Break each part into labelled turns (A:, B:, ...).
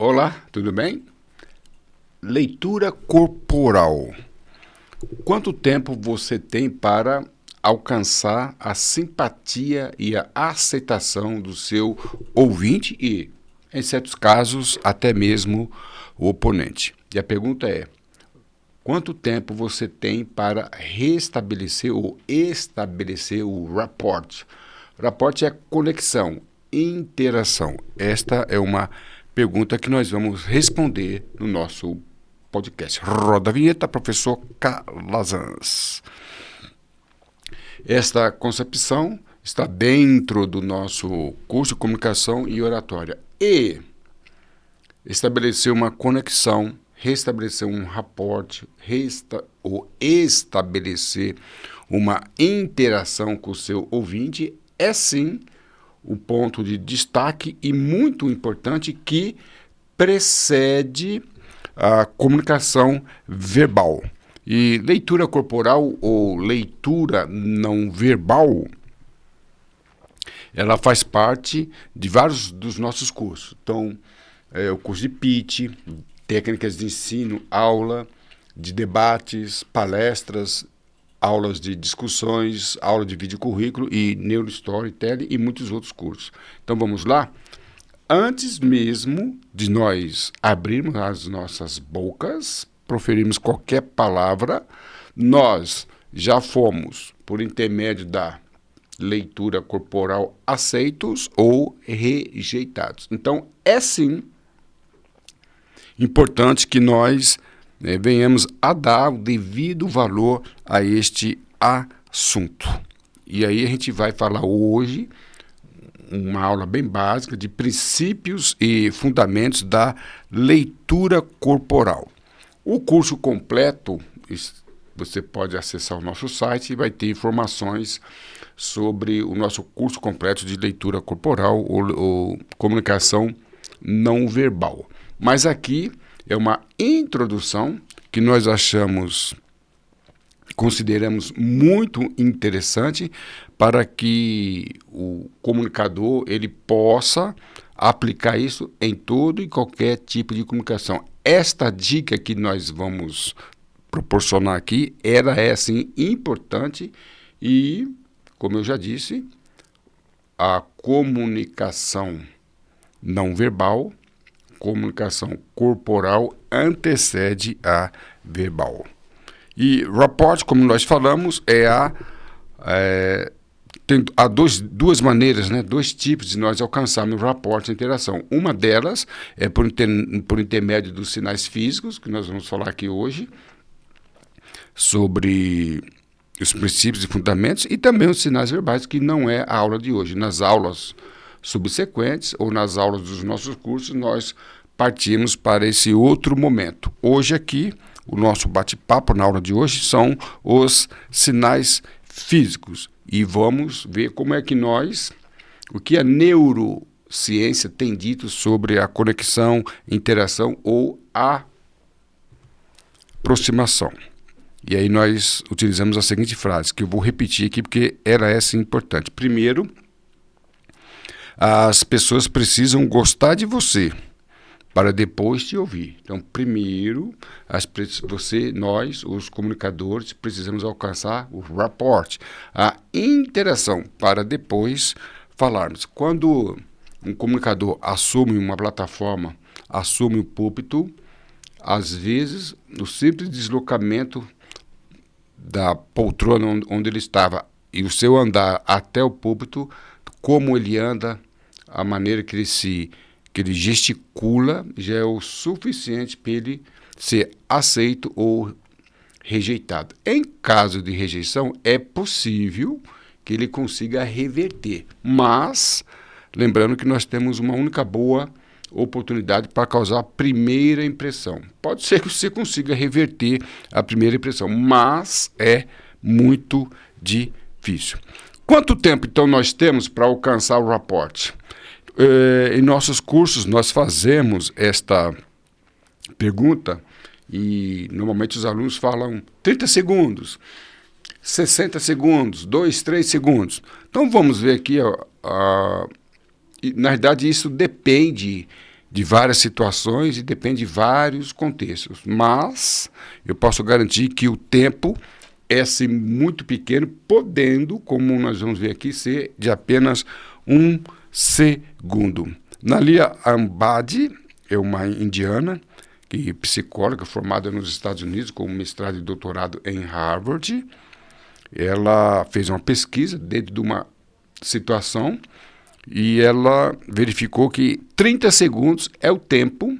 A: Olá, tudo bem? Leitura corporal. Quanto tempo você tem para alcançar a simpatia e a aceitação do seu ouvinte e, em certos casos, até mesmo o oponente? E a pergunta é: quanto tempo você tem para restabelecer ou estabelecer o rapport? Rapport é conexão, interação. Esta é uma pergunta que nós vamos responder no nosso podcast. Roda a vinheta, professor Calazans. Esta concepção está dentro do nosso curso de comunicação e oratória. E estabelecer uma conexão, restabelecer um rapport, ou estabelecer uma interação com o seu ouvinte é sim o ponto de destaque e muito importante que precede a comunicação verbal. E leitura corporal ou leitura não verbal, ela faz parte de vários dos nossos cursos. Então, o curso de pitch, técnicas de ensino, aula de debates, palestras, aulas de discussões, aula de vídeo currículo e neurostorytelling e muitos outros cursos. Então vamos lá? Antes mesmo de nós abrirmos as nossas bocas, proferirmos qualquer palavra, nós já fomos, por intermédio da leitura corporal, aceitos ou rejeitados. Então é sim importante que nós venhamos a dar o devido valor a este assunto. E aí a gente vai falar hoje uma aula bem básica de princípios e fundamentos da leitura corporal. O curso completo, você pode acessar o nosso site e vai ter informações sobre o nosso curso completo de leitura corporal ou comunicação não verbal. Mas aqui é uma introdução que nós consideramos muito interessante para que o comunicador ele possa aplicar isso em todo e qualquer tipo de comunicação. Esta dica que nós vamos proporcionar aqui, ela é assim importante e, como eu já disse, a comunicação não verbal, comunicação corporal antecede a verbal. E rapport, como nós falamos, há duas maneiras, dois tipos de nós alcançarmos rapport, interação. Uma delas é por intermédio dos sinais físicos, que nós vamos falar aqui hoje, sobre os princípios e fundamentos, e também os sinais verbais, que não é a aula de hoje. Nas aulas subsequentes ou nas aulas dos nossos cursos, nós partimos para esse outro momento. Hoje aqui, o nosso bate-papo na aula de hoje são os sinais físicos. E vamos ver como é que o que a neurociência tem dito sobre a conexão, interação ou aproximação. E aí nós utilizamos a seguinte frase, que eu vou repetir aqui porque ela é assim, importante. Primeiro, as pessoas precisam gostar de você para depois te ouvir. Então, primeiro, nós, os comunicadores, precisamos alcançar o rapport, a interação, para depois falarmos. Quando um comunicador assume uma plataforma, assume o púlpito, às vezes, no simples deslocamento da poltrona onde ele estava e o seu andar até o púlpito, como ele anda, a maneira que ele gesticula, já é o suficiente para ele ser aceito ou rejeitado. Em caso de rejeição, é possível que ele consiga reverter, mas lembrando que nós temos uma única boa oportunidade para causar a primeira impressão. Pode ser que você consiga reverter a primeira impressão, mas é muito difícil. Quanto tempo, então, nós temos para alcançar o rapport? Em nossos cursos, nós fazemos esta pergunta e, normalmente, os alunos falam 30 segundos, 60 segundos, 2, 3 segundos. Então, vamos ver aqui, na verdade, isso depende de várias situações e depende de vários contextos. Mas eu posso garantir que o tempo é sim, muito pequeno, podendo, como nós vamos ver aqui, ser de apenas 1 segundo. Nalia Ambadi é uma indiana, que é psicóloga formada nos Estados Unidos com mestrado e doutorado em Harvard. Ela fez uma pesquisa dentro de uma situação e ela verificou que 30 segundos é o tempo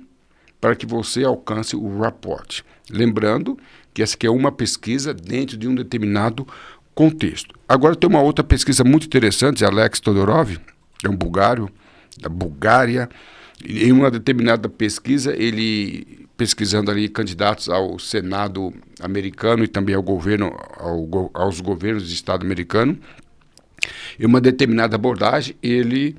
A: para que você alcance o rapport. Lembrando que essa aqui é uma pesquisa dentro de um determinado contexto. Agora tem uma outra pesquisa muito interessante, de Alex Todorov, que é um bulgário, da Bulgária. Em uma determinada pesquisa, ele pesquisando ali candidatos ao Senado americano e também ao governo, aos governos de Estado americano, em uma determinada abordagem, ele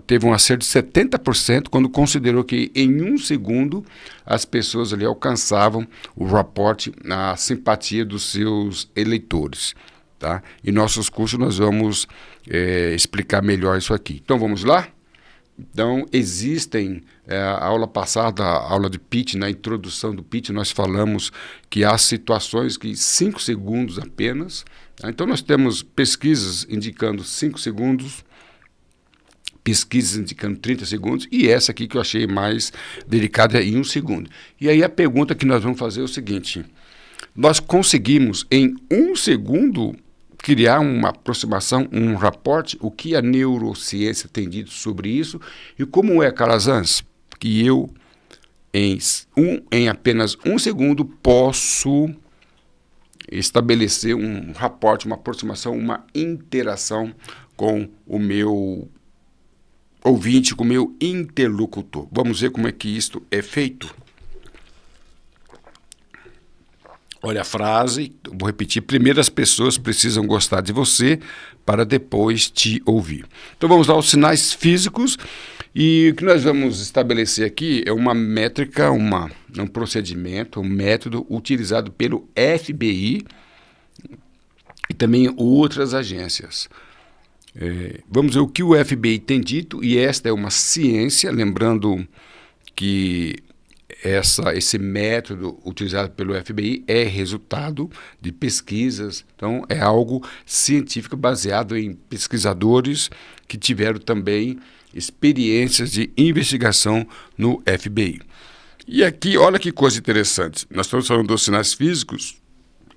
A: teve um acerto de 70% quando considerou que em 1 segundo as pessoas ali alcançavam o rapport, a simpatia dos seus eleitores. Tá? Em nossos cursos nós vamos explicar melhor isso aqui. Então vamos lá? Então existem, a aula passada, a aula de pitch, na introdução do pitch, nós falamos que há situações que 5 segundos apenas. Tá? Então nós temos pesquisas indicando 5 segundos, pesquisas indicando 30 segundos, e essa aqui que eu achei mais delicada em 1 segundo. E aí a pergunta que nós vamos fazer é o seguinte: nós conseguimos em 1 segundo criar uma aproximação, um rapport? O que a neurociência tem dito sobre isso? E como é, Calazans, que eu em apenas 1 segundo posso estabelecer um rapport, uma aproximação, uma interação com o meu ouvinte, com o meu interlocutor. Vamos ver como é que isto é feito. Olha a frase, vou repetir. Primeiro, as pessoas precisam gostar de você para depois te ouvir. Então vamos lá aos sinais físicos. E o que nós vamos estabelecer aqui é uma métrica, um procedimento, um método utilizado pelo FBI e também outras agências. Vamos ver o que o FBI tem dito, e esta é uma ciência, lembrando que esse método utilizado pelo FBI é resultado de pesquisas, então é algo científico baseado em pesquisadores que tiveram também experiências de investigação no FBI. E aqui, olha que coisa interessante, nós estamos falando dos sinais físicos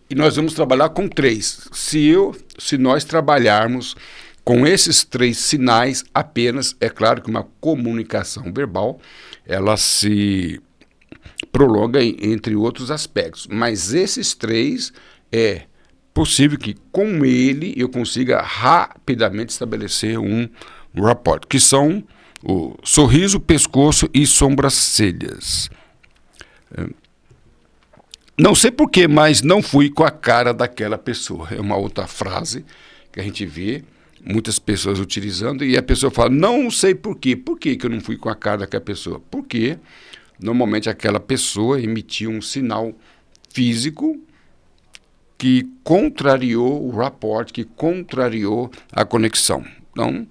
A: e nós vamos trabalhar com 3. Se nós trabalharmos com esses 3 sinais apenas, é claro que uma comunicação verbal, ela se prolonga entre outros aspectos, mas esses 3 é possível que com ele eu consiga rapidamente estabelecer um rapport, que são o sorriso, pescoço e sobrancelhas. Não sei porquê, mas não fui com a cara daquela pessoa. É uma outra frase que a gente vê muitas pessoas utilizando, e a pessoa fala, não sei porquê. Por que eu não fui com a cara daquela pessoa? Porque normalmente aquela pessoa emitiu um sinal físico que contrariou o rapport, que contrariou a conexão. Então,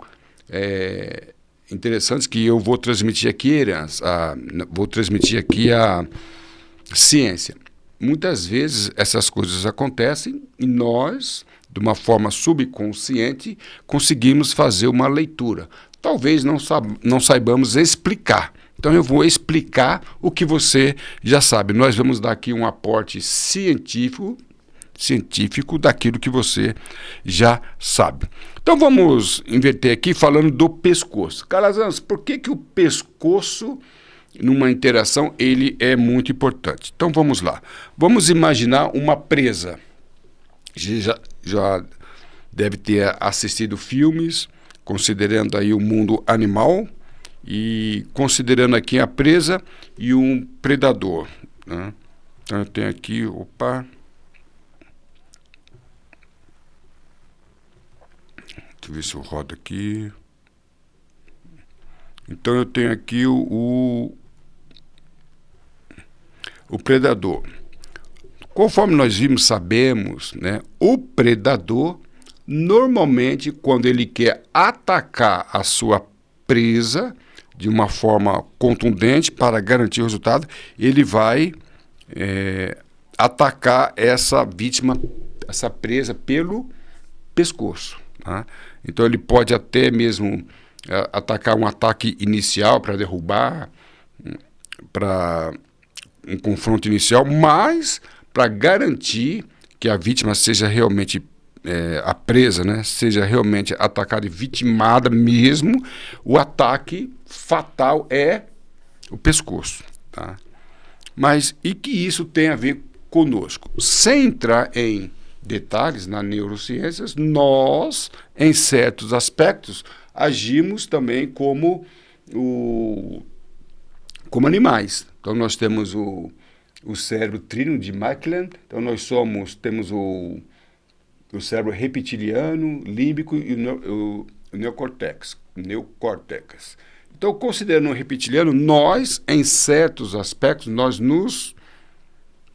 A: é interessante que eu vou transmitir aqui a ciência. Muitas vezes essas coisas acontecem e nós, de uma forma subconsciente, conseguimos fazer uma leitura. Talvez não saibamos explicar. Então eu vou explicar o que você já sabe. Nós vamos dar aqui um aporte científico daquilo que você já sabe. Então vamos inverter aqui falando do pescoço. Calazans, por que o pescoço, numa interação, ele é muito importante? Então vamos lá. Vamos imaginar uma presa. Já deve ter assistido filmes, considerando aí o mundo animal e considerando aqui a presa e um predador, né? Então eu tenho aqui, deixa eu ver se eu rodo aqui. Então eu tenho aqui o predador. Conforme nós sabemos, né, o predador, normalmente, quando ele quer atacar a sua presa, de uma forma contundente para garantir o resultado, ele vai atacar essa vítima, essa presa pelo pescoço. Tá? Então ele pode até mesmo atacar um ataque inicial para derrubar, para um confronto inicial, mas para garantir que a vítima seja realmente a presa, né, seja realmente atacada e vitimada mesmo, o ataque fatal é o pescoço. Tá? Mas e que isso tem a ver conosco? Sem entrar em detalhes na neurociências, nós, em certos aspectos, agimos também como animais. Então nós temos o cérebro trino de Maitland, então nós temos o cérebro reptiliano, límbico e o neocórtex. Então, considerando o reptiliano, nós, em certos aspectos, nós nos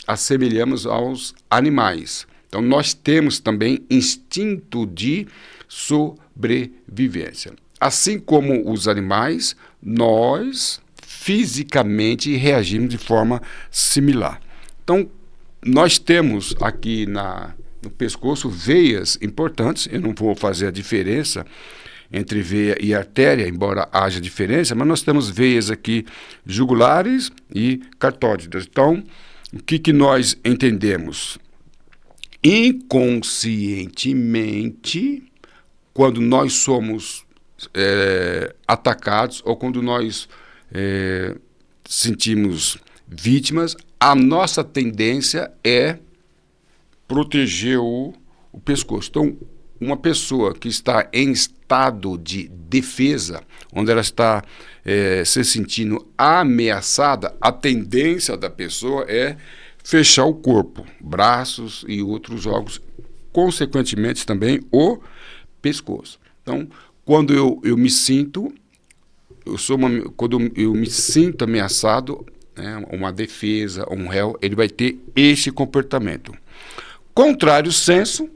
A: assemelhamos aos animais. Então, nós temos também instinto de sobrevivência. Assim como os animais, nós fisicamente reagimos de forma similar. Então, nós temos aqui no pescoço veias importantes. Eu não vou fazer a diferença entre veia e artéria, embora haja diferença, mas nós temos veias aqui jugulares e cartóides. Então, o que nós entendemos? Inconscientemente, quando nós somos atacados ou quando nós sentimos vítimas, a nossa tendência é proteger o pescoço. Então, uma pessoa que está em estado de defesa, onde ela está se sentindo ameaçada, a tendência da pessoa é fechar o corpo, braços e outros órgãos, consequentemente também o pescoço. Então, quando eu me sinto, quando eu me sinto ameaçado, uma defesa, um réu, ele vai ter esse comportamento. Contrário senso,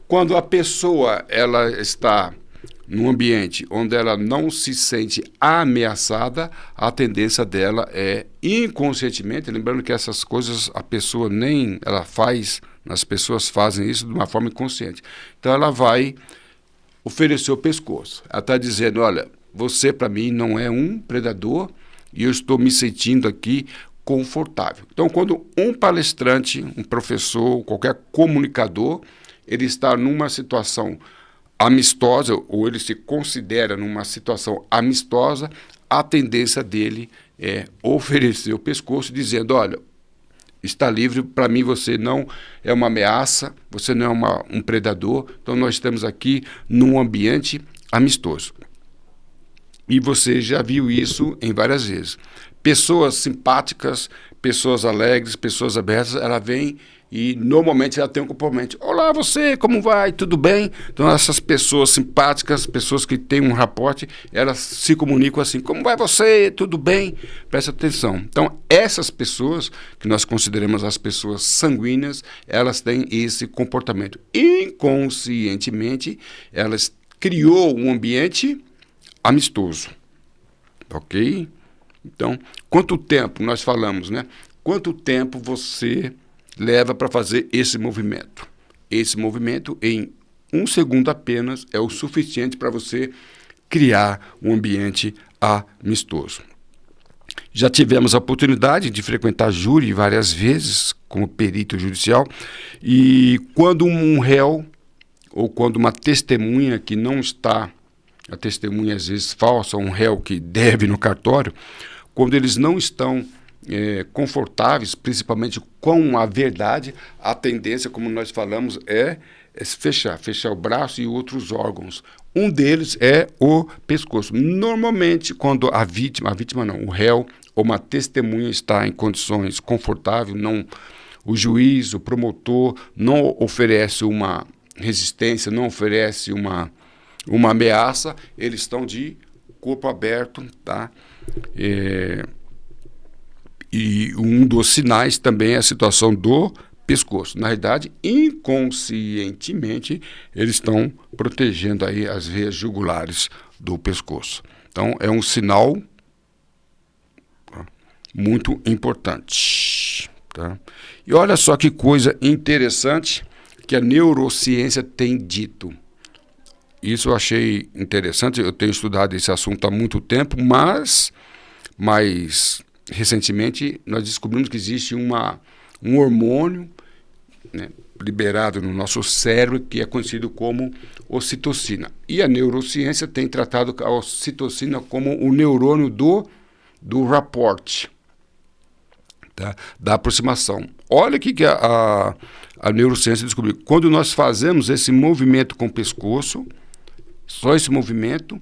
A: quando a pessoa ela está num ambiente onde ela não se sente ameaçada, a tendência dela é inconscientemente, lembrando que essas coisas a pessoa nem ela faz, as pessoas fazem isso de uma forma inconsciente. Então ela vai oferecer o pescoço. Ela está dizendo, olha, você para mim não é um predador e eu estou me sentindo aqui confortável. Então, quando um palestrante, um professor, qualquer comunicador, ele está numa situação amistosa, ou ele se considera numa situação amistosa, a tendência dele é oferecer o pescoço, dizendo, olha, está livre, para mim você não é uma ameaça, você não é um predador, então nós estamos aqui num ambiente amistoso. E você já viu isso em várias vezes. Pessoas simpáticas, pessoas alegres, pessoas abertas, ela vem e normalmente ela tem um comportamento. Olá, você, como vai? Tudo bem? Então essas pessoas simpáticas, pessoas que têm um raporte, elas se comunicam assim, como vai você? Tudo bem? Presta atenção. Então essas pessoas, que nós consideramos as pessoas sanguíneas, elas têm esse comportamento. Inconscientemente, elas criou um ambiente amistoso. Ok? Então, quanto tempo nós falamos, né? Quanto tempo você leva para fazer esse movimento? Esse movimento, em 1 segundo apenas, é o suficiente para você criar um ambiente amistoso. Já tivemos a oportunidade de frequentar júri várias vezes, como perito judicial, e quando um réu, ou quando uma testemunha que não está, a testemunha às vezes falsa, um réu que deve no cartório, quando eles não estão confortáveis, principalmente com a verdade, a tendência, como nós falamos, é fechar o braço e outros órgãos. Um deles é o pescoço. Normalmente, quando a vítima não, o réu ou uma testemunha está em condições confortáveis, o juiz, o promotor não oferece uma resistência, não oferece uma ameaça, eles estão de corpo aberto, tá? E um dos sinais também é a situação do pescoço. Na realidade, inconscientemente, eles estão protegendo aí as veias jugulares do pescoço. Então, é um sinal muito importante. Tá? E olha só que coisa interessante que a neurociência tem dito. Isso eu achei interessante, eu tenho estudado esse assunto há muito tempo, mas recentemente nós descobrimos que existe um hormônio, né, liberado no nosso cérebro que é conhecido como ocitocina. E a neurociência tem tratado a ocitocina como o neurônio do rapport, tá? Da aproximação. Olha o que a neurociência descobriu. Quando nós fazemos esse movimento com o pescoço, só esse movimento,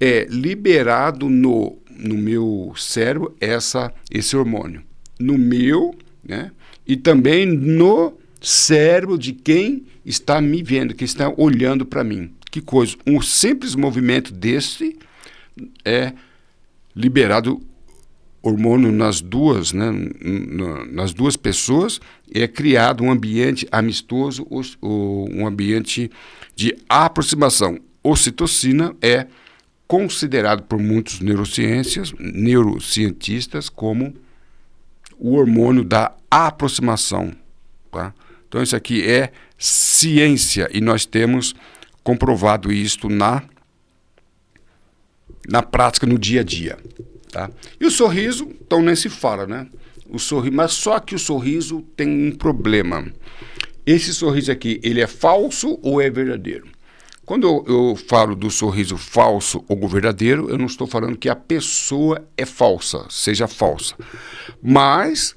A: é liberado no meu cérebro esse hormônio. No meu, né? E também no cérebro de quem está me vendo, que está olhando para mim. Que coisa! Um simples movimento desse é liberado hormônio nas duas, né, nas duas pessoas, é criado um ambiente amistoso, um ambiente de aproximação. Ocitocina é considerado por muitos neurocientistas como o hormônio da aproximação. Tá? Então isso aqui é ciência e nós temos comprovado isto na prática, no dia a dia. Tá? E o sorriso, então nem se fala, né? Mas só que o sorriso tem um problema. Esse sorriso aqui, ele é falso ou é verdadeiro? Quando eu falo do sorriso falso ou verdadeiro, eu não estou falando que a pessoa é falsa, seja falsa. Mas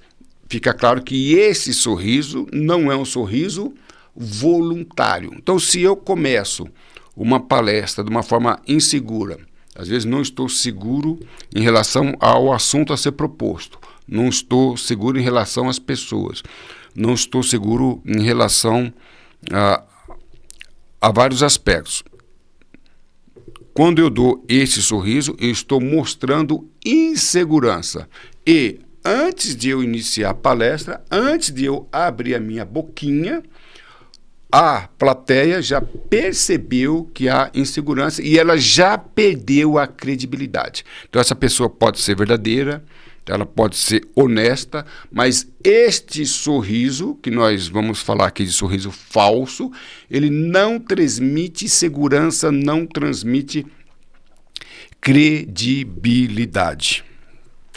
A: fica claro que esse sorriso não é um sorriso voluntário. Então, se eu começo uma palestra de uma forma insegura, às vezes não estou seguro em relação ao assunto a ser proposto, não estou seguro em relação às pessoas, não estou seguro em relação a vários aspectos. Quando eu dou esse sorriso, eu estou mostrando insegurança. E antes de eu iniciar a palestra, antes de eu abrir a minha boquinha, a plateia já percebeu que há insegurança e ela já perdeu a credibilidade. Então essa pessoa pode ser verdadeira, ela pode ser honesta, mas este sorriso, que nós vamos falar aqui de sorriso falso, ele não transmite segurança, não transmite credibilidade.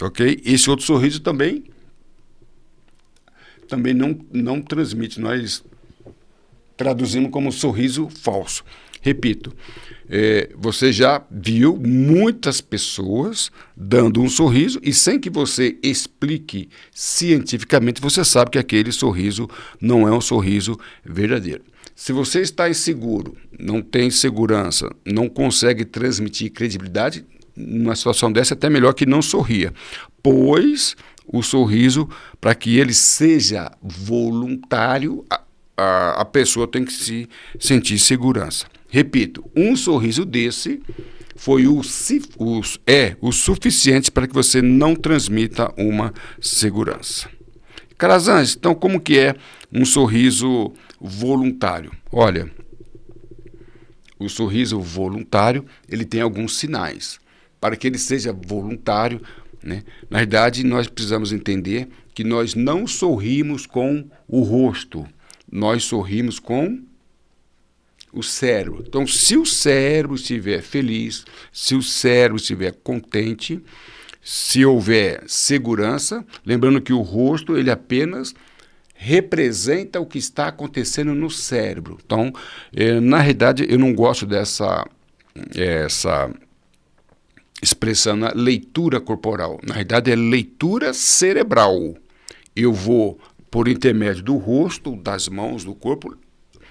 A: Ok? Esse outro sorriso também não transmite. Nós traduzimos como sorriso falso. Repito, você já viu muitas pessoas dando um sorriso e sem que você explique cientificamente, você sabe que aquele sorriso não é um sorriso verdadeiro. Se você está inseguro, não tem segurança, não consegue transmitir credibilidade, numa situação dessa é até melhor que não sorria, pois o sorriso, para que ele seja voluntário, a pessoa tem que se sentir segurança. Repito, um sorriso desse foi o suficiente para que você não transmita uma segurança. Calazans, então como que é um sorriso voluntário? Olha, o sorriso voluntário, ele tem alguns sinais. Para que ele seja voluntário, né? Na verdade, nós precisamos entender que nós não sorrimos com o rosto, nós sorrimos com o cérebro. Então, se o cérebro estiver feliz, se o cérebro estiver contente, se houver segurança, lembrando que o rosto, ele apenas representa o que está acontecendo no cérebro. Então, na realidade, eu não gosto dessa expressão na leitura corporal. Na realidade, é leitura cerebral. Eu vou, por intermédio do rosto, das mãos, do corpo,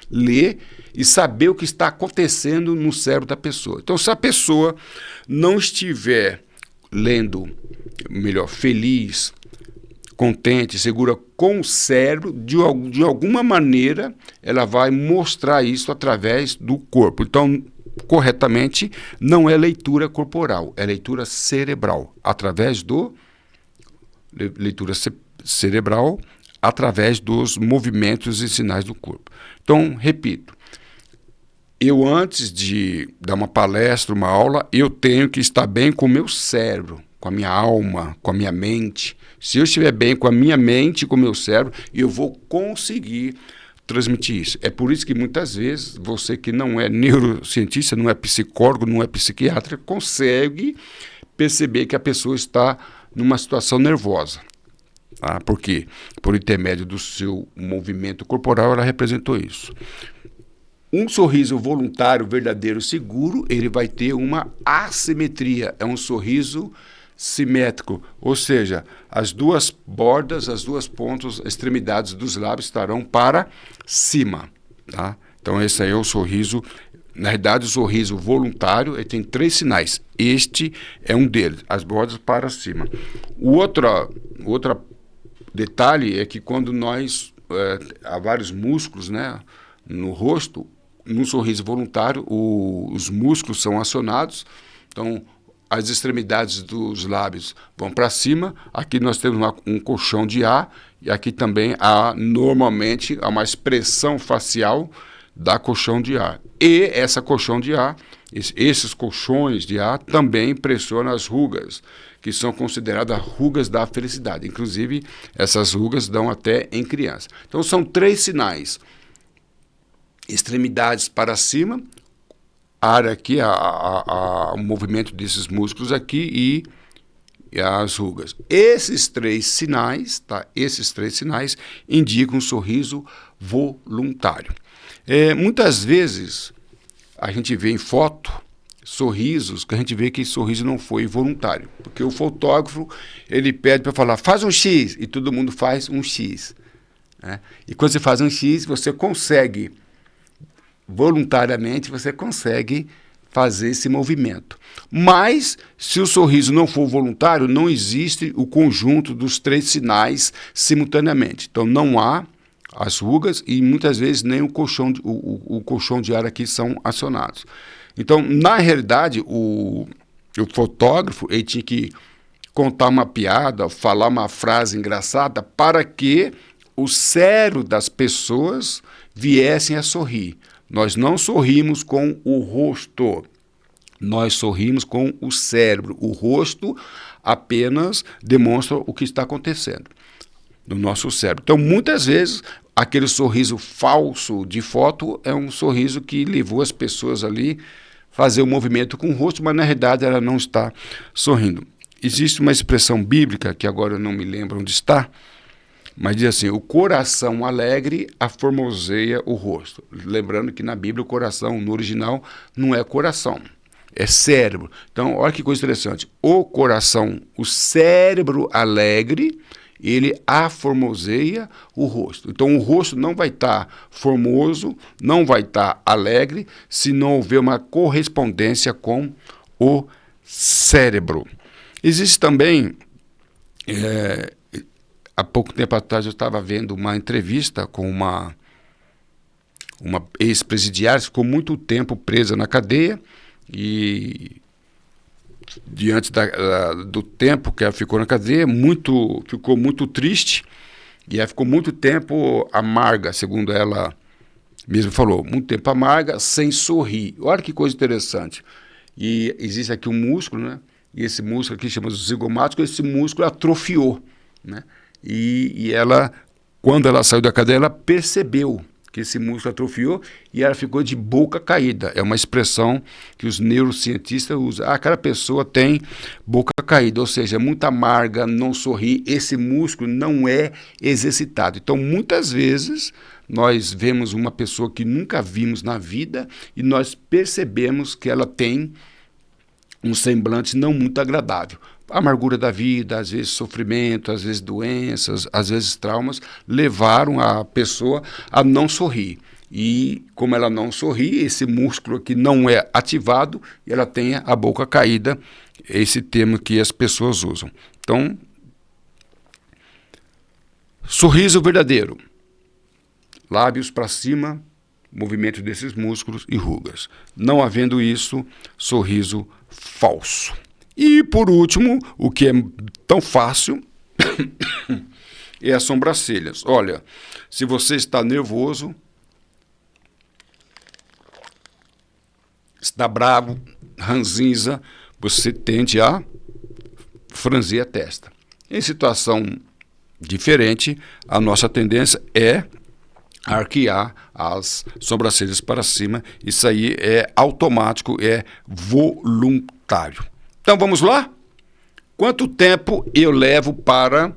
A: ler e saber o que está acontecendo no cérebro da pessoa. Então, se a pessoa não estiver lendo, melhor, feliz, contente, segura com o cérebro, de alguma maneira, ela vai mostrar isso através do corpo. Então, corretamente, não é leitura corporal, é leitura cerebral, através do leitura cerebral, através dos movimentos e sinais do corpo. Então, repito, eu antes de dar uma palestra, uma aula, eu tenho que estar bem com o meu cérebro, com a minha alma, com a minha mente. Se eu estiver bem com a minha mente e com o meu cérebro, eu vou conseguir transmitir isso. É por isso que muitas vezes você que não é neurocientista, não é psicólogo, não é psiquiatra, consegue perceber que a pessoa está numa situação nervosa. Tá? Por quê? Por intermédio do seu movimento corporal, ela representou isso. Um sorriso voluntário, verdadeiro, seguro, ele vai ter uma assimetria. É um sorriso simétrico, ou seja, as duas bordas, as duas pontas, extremidades dos lábios estarão para cima. Tá? Então esse aí é o sorriso. Na verdade, o sorriso voluntário ele tem 3 sinais. Este é um deles, as bordas para cima. O outro detalhe é que quando nós há vários músculos, né, no rosto, no sorriso voluntário, os músculos são acionados, então as extremidades dos lábios vão para cima, aqui nós temos um colchão de ar, e aqui também normalmente há uma expressão facial da colchão de ar. E essa colchão de ar, esses colchões de ar também pressionam as rugas, que são consideradas rugas da felicidade. Inclusive, essas rugas dão até em criança. Então, são 3 sinais. Extremidades para cima, área aqui, o movimento desses músculos aqui e as rugas. Esses 3 sinais, tá? Esses 3 sinais indicam um sorriso voluntário. Muitas vezes a gente vê em foto sorrisos que a gente vê que esse sorriso não foi voluntário, porque o fotógrafo ele pede para falar, faz um X, e todo mundo faz um X. Né? E quando você faz um X, você consegue voluntariamente, você consegue fazer esse movimento. Mas, se o sorriso não for voluntário, não existe o conjunto dos 3 sinais simultaneamente. Então, não há as rugas e, muitas vezes, nem o colchão de ar aqui são acionados. Então, na realidade, o fotógrafo ele tinha que contar uma piada, falar uma frase engraçada para que o cérebro das pessoas viessem a sorrir. Nós não sorrimos com o rosto, nós sorrimos com o cérebro. O rosto apenas demonstra o que está acontecendo no nosso cérebro. Então, muitas vezes, aquele sorriso falso de foto é um sorriso que levou as pessoas ali a fazer um movimento com o rosto, mas na realidade ela não está sorrindo. Existe uma expressão bíblica, que agora eu não me lembro onde está, mas diz assim, o coração alegre aformoseia o rosto. Lembrando que na Bíblia o coração, no original, não é coração, é cérebro. Então, olha que coisa interessante. O coração, o cérebro alegre, ele aformoseia o rosto. Então, o rosto não vai estar formoso, não vai estar alegre, se não houver uma correspondência com o cérebro. Existe também... Há pouco tempo atrás eu estava vendo uma entrevista com uma ex-presidiária que ficou muito tempo presa na cadeia e diante do tempo que ela ficou na cadeia, ficou muito triste e ela ficou muito tempo amarga, segundo ela mesmo falou, muito tempo amarga, sem sorrir. Olha que coisa interessante. E existe aqui um músculo, né? E esse músculo aqui chama-se zigomático, esse músculo atrofiou, né? E ela, quando ela saiu da cadeia, ela percebeu que esse músculo atrofiou e ela ficou de boca caída. É uma expressão que os neurocientistas usam. Aquela pessoa tem boca caída, ou seja, é muito amarga, não sorri, esse músculo não é exercitado. Então, muitas vezes, nós vemos uma pessoa que nunca vimos na vida e nós percebemos que ela tem um semblante não muito agradável. A amargura da vida, às vezes sofrimento, às vezes doenças, às vezes traumas, levaram a pessoa a não sorrir. E como ela não sorri, esse músculo aqui não é ativado e ela tem a boca caída, esse termo que as pessoas usam. Então, sorriso verdadeiro. Lábios para cima, movimento desses músculos e rugas. Não havendo isso, sorriso falso. E, por último, o que é tão fácil é as sobrancelhas. Olha, se você está nervoso, está bravo, ranzinza, você tende a franzir a testa. Em situação diferente, a nossa tendência é arquear as sobrancelhas para cima. Isso aí é automático, é voluntário. Então vamos lá? Quanto tempo eu levo para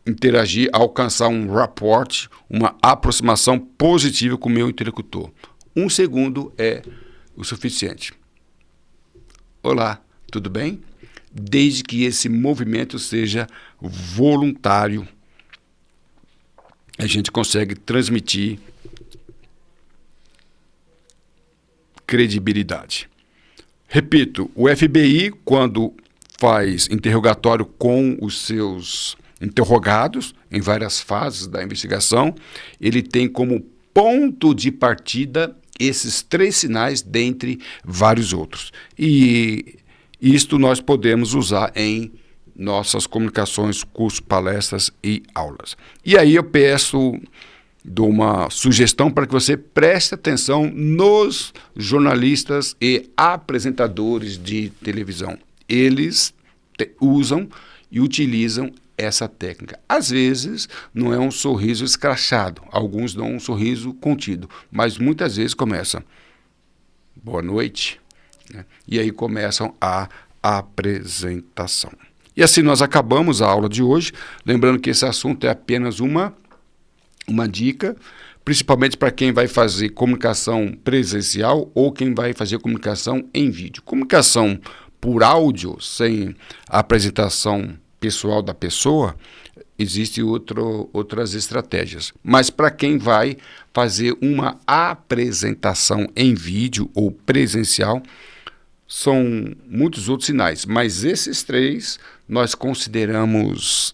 A: interagir, alcançar um rapport, uma aproximação positiva com o meu interlocutor? 1 segundo é o suficiente. Olá, tudo bem? Desde que esse movimento seja voluntário, a gente consegue transmitir credibilidade. Repito, o FBI, quando faz interrogatório com os seus interrogados, em várias fases da investigação, ele tem como ponto de partida esses 3 sinais, dentre vários outros. E isto nós podemos usar em nossas comunicações, cursos, palestras e aulas. E aí eu dou uma sugestão para que você preste atenção nos jornalistas e apresentadores de televisão. Eles usam e utilizam essa técnica. Às vezes não é um sorriso escrachado, alguns dão um sorriso contido, mas muitas vezes começam boa noite, né? E aí começam a apresentação. E assim nós acabamos a aula de hoje, lembrando que esse assunto é apenas uma dica, principalmente para quem vai fazer comunicação presencial ou quem vai fazer comunicação em vídeo. Comunicação por áudio, sem a apresentação pessoal da pessoa, existem outras estratégias. Mas para quem vai fazer uma apresentação em vídeo ou presencial, são muitos outros sinais, mas esses 3 nós consideramos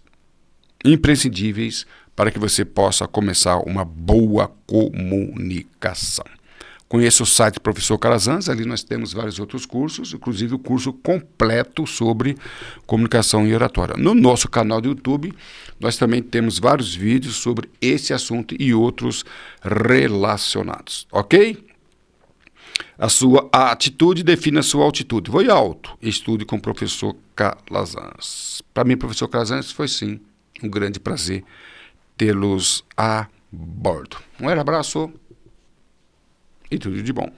A: imprescindíveis para que você possa começar uma boa comunicação. Conheça o site Professor Calazans, ali nós temos vários outros cursos, inclusive o curso completo sobre comunicação e oratória. No nosso canal do YouTube, nós também temos vários vídeos sobre esse assunto e outros relacionados, ok? A sua atitude define a sua altitude. Voe alto, estude com o professor Calazans. Para mim, professor Calazans, foi sim um grande prazer tê-los a bordo. Um abraço e tudo de bom.